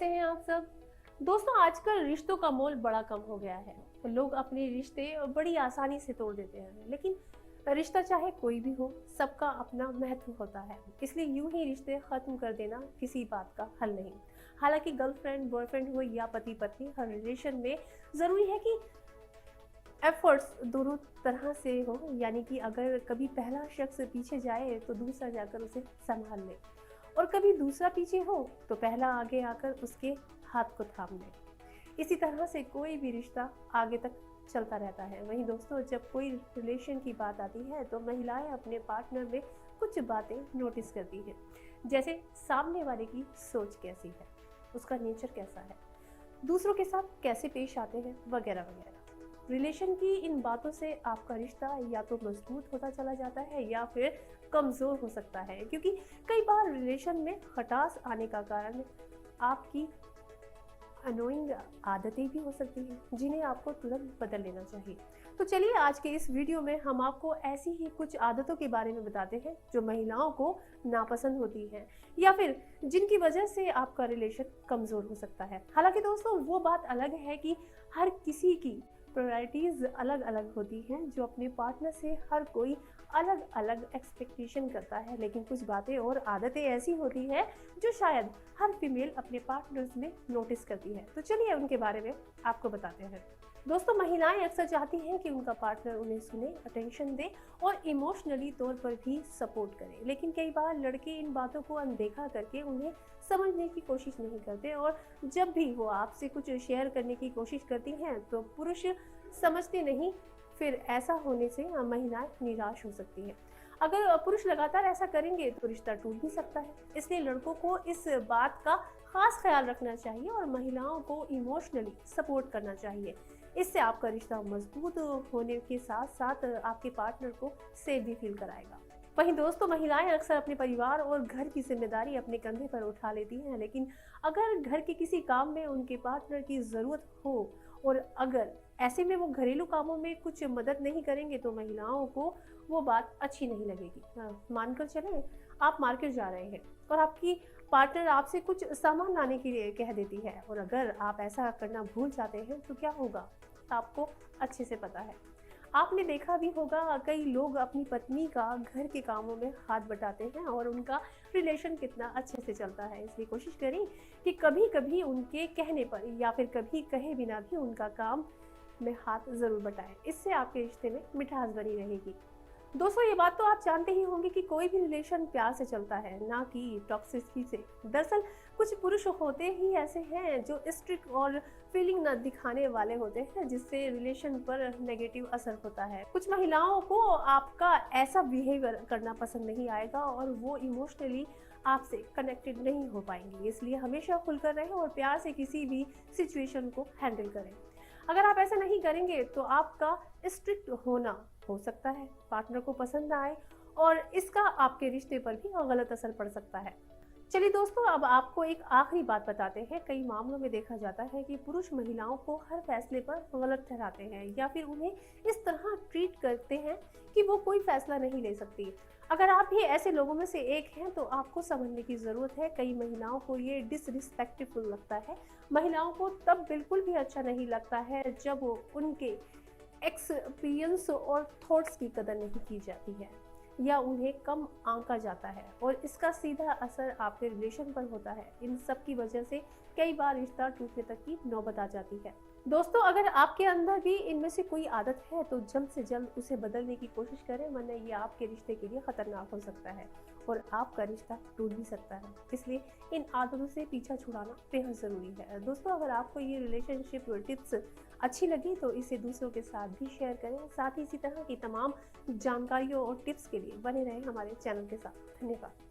कैसे हैं आप सब। दोस्तों, आजकल रिश्तों का मोल बड़ा कम हो गया है। लोग अपने रिश्ते बड़ी आसानी से तोड़ देते हैं, लेकिन रिश्ता चाहे कोई भी हो, सबका अपना महत्व होता है। इसलिए यूं ही रिश्ते खत्म कर देना किसी बात का हल नहीं। हालांकि गर्लफ्रेंड बॉयफ्रेंड हो या पति पत्नी, हर रिलेशन में जरूरी है कि एफर्ट्स दोनों तरह से हो। यानी कि अगर कभी पहला शख्स पीछे जाए तो दूसरा जाकर उसे संभाल ले, और कभी दूसरा पीछे हो तो पहला आगे आकर उसके हाथ को थाम ले। इसी तरह से कोई भी रिश्ता आगे तक चलता रहता है। वहीं दोस्तों, जब कोई रिलेशन की बात आती है तो महिलाएं अपने पार्टनर में कुछ बातें नोटिस करती हैं, जैसे सामने वाले की सोच कैसी है, उसका नेचर कैसा है, दूसरों के साथ कैसे पेश आते हैं, वगैरह वगैरह। रिलेशन की इन बातों से आपका रिश्ता या तो मजबूत होता चला जाता है या फिर कमजोर हो सकता है, क्योंकि कई बार रिलेशन में खटास आने का कारण आपकी अनोइंग आदतें भी हो सकती हैं, जिन्हें आपको तुरंत बदल लेना चाहिए। तो चलिए, आज के इस वीडियो में हम आपको ऐसी ही कुछ आदतों के बारे में बताते हैं जो महिलाओं को नापसंद होती हैं, या फिर जिनकी वजह से आपका रिलेशन कमजोर हो सकता है। हालांकि दोस्तों, वो बात अलग है कि हर किसी की प्रायोरिटीज अलग अलग होती हैं, जो अपने पार्टनर से हर कोई अलग अलग एक्सपेक्टेशन करता है। लेकिन कुछ बातें और आदतें ऐसी होती हैं जो शायद हर फीमेल अपने पार्टनर्स में नोटिस करती है। तो चलिए उनके बारे में आपको बताते हैं। दोस्तों, महिलाएं अक्सर चाहती हैं कि उनका पार्टनर उन्हें सुने, अटेंशन दे और इमोशनली तौर पर भी सपोर्ट करे। लेकिन कई बार लड़के इन बातों को अनदेखा करके उन्हें समझने की कोशिश नहीं करते, और जब भी वो आपसे कुछ शेयर करने की कोशिश करती हैं तो पुरुष समझते नहीं। फिर ऐसा होने से महिलाएं निराश हो सकती हैं। अगर पुरुष लगातार ऐसा करेंगे तो रिश्ता टूट भी सकता है। इसलिए लड़कों को इस बात का खास ख्याल रखना चाहिए और महिलाओं को इमोशनली सपोर्ट करना चाहिए। इससे आपका रिश्ता मजबूत होने के साथ साथ आपके पार्टनर को सेफ भी फील कराएगा। वहीं दोस्तों, महिलाएं अक्सर अपने परिवार और घर की जिम्मेदारी अपने कंधे पर उठा लेती हैं, लेकिन अगर घर के किसी काम में उनके पार्टनर की जरूरत हो और अगर ऐसे में वो घरेलू कामों में कुछ मदद नहीं करेंगे तो महिलाओं को वो बात अच्छी नहीं लगेगी। मानकर चलें, आप मार्केट जा रहे हैं और आपकी पार्टनर आपसे कुछ सामान लाने के लिए कह देती है, और अगर आप ऐसा करना भूल जाते हैं तो क्या होगा, आपको अच्छे से पता है। आपने देखा भी होगा, कई लोग अपनी पत्नी का घर के कामों में हाथ बटाते हैं और उनका रिलेशन कितना अच्छे से चलता है। इसलिए कोशिश करें कि कभी कभी उनके कहने पर या फिर कभी कहे बिना भी उनका काम में हाथ जरूर बटाएं। इससे आपके रिश्ते में मिठास बनी रहेगी। दोस्तों, ये बात तो आप जानते ही होंगे कि कोई भी रिलेशन प्यार से चलता है, ना कि टॉक्सिसिटी से। दरअसल कुछ पुरुष होते ही ऐसे हैं जो स्ट्रिक्ट और फीलिंग न दिखाने वाले होते हैं, जिससे रिलेशन पर नेगेटिव असर होता है। कुछ महिलाओं को आपका ऐसा बिहेवियर करना पसंद नहीं आएगा और वो इमोशनली आपसे कनेक्टेड नहीं हो पाएंगी। इसलिए हमेशा खुलकर रहें और प्यार से किसी भी सिचुएशन को हैंडल करें। अगर आप ऐसा नहीं करेंगे तो आपका स्ट्रिक्ट होना हो सकता है पार्टनर को पसंद ना आए, और इसका आपके रिश्ते पर भी गलत असर पड़ सकता है। चलिए दोस्तों, अब आपको एक आखिरी बात बताते हैं। कई मामलों में देखा जाता है कि पुरुष महिलाओं को हर फैसले पर गलत ठहराते हैं या फिर उन्हें इस तरह ट्रीट करते हैं कि वो कोई फैसला नहीं ले सकती। अगर आप भी ऐसे लोगों में से एक हैं तो आपको समझने की ज़रूरत है। कई महिलाओं को ये डिसरिस्पेक्टफुल लगता है। महिलाओं को तब बिल्कुल भी अच्छा नहीं लगता है जब उनके एक्सपीरियंस और थॉट्स की कदर नहीं की जाती है या उन्हें कम आंका जाता है, और इसका सीधा असर आपके रिलेशन पर होता है। इन सब की वजह से कई बार रिश्ता टूटने तक की नौबत आ जाती है। दोस्तों, अगर आपके अंदर भी इनमें से कोई आदत है तो जल्द से जल्द उसे बदलने की कोशिश करें, वरना ये आपके रिश्ते के लिए खतरनाक हो सकता है और आपका रिश्ता टूट भी सकता है। इसलिए इन आदतों से पीछा छुड़ाना बेहद ज़रूरी है। दोस्तों, अगर आपको ये रिलेशनशिप टिप्स अच्छी लगी तो इसे दूसरों के साथ भी शेयर करें। साथ ही इसी तरह की तमाम जानकारियों और टिप्स के लिए बने रहें हमारे चैनल के साथ। धन्यवाद।